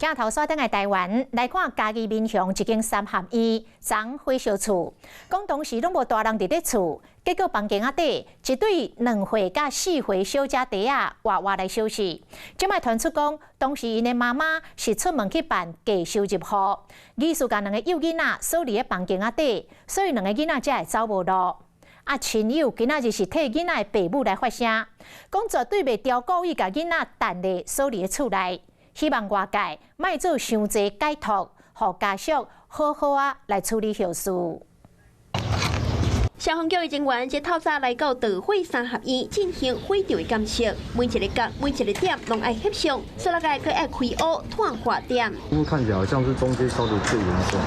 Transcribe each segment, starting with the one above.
镜头锁定在台湾，来看嘉义民雄一间三合院昨火烧厝，讲当时拢无大人伫咧厝，结果房间仔底一对2岁甲4岁小姐弟仔活活来休息。即摆传出讲，当时因的妈妈是出门去办假收入户，疑似甲2个幼囡仔锁伫咧房间仔底，所以2个囡仔才会走无路。亲友今仔日是替囡仔的爸母来发声，讲绝对袂调故意甲囡仔等咧锁伫咧厝内。希望外界莫做伤济解脱，互家属好好来处理后事。消防局的人员即透早来到桃火三合院进行火场的监测，每一个角、每一个点拢爱翕相，所以大家爱开乌探化点。因为看起来好像是中间烧得最严重。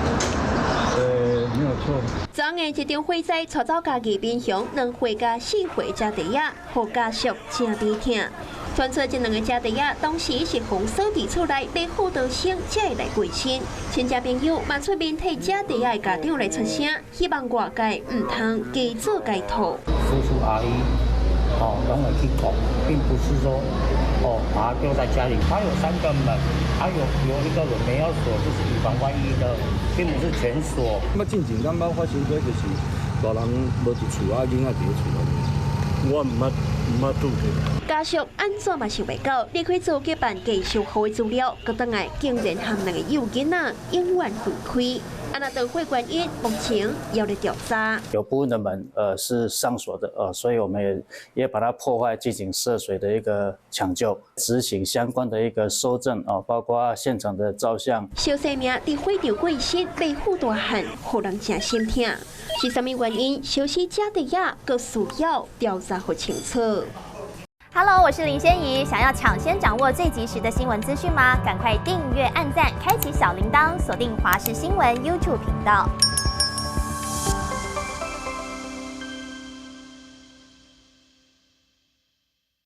没有错。昨晚一场火灾，带走家己民雄2岁加4岁家弟仔，互家属真悲痛。传出这2个家弟仔当时是封锁伫厝内，被辅导生才会来关心。亲戚朋友嘛出面替家弟仔的家长来出声，希望外界唔通假做假托。叔叔阿姨拢会去讲，并不是说把它丢在家里。它有3个门，它有一个门没有锁，就是以防万一的，并不是全锁。那进前刚刚发生过就是大人无伫厝，囡仔伫厝内。我唔捌拄着。家属安怎嘛想袂到，离开做举办假收户的资料，搁倒来竟然和2个幼囡仔永远分开。那灯会原因目前要来调查。有部分的门是上锁的所以我们也把它破坏进行涉水的一个抢救，执行相关的一个搜证包括现场的照相。小生命伫火场过身，被护大汉，互人真心痛。是什么原因？小死家弟仔搁需要调查好清楚。Hello， 我是林仙怡。想要抢先掌握最及时的新闻资讯吗？赶快订阅、按赞、开启小铃铛，锁定华视新闻 YouTube 频道。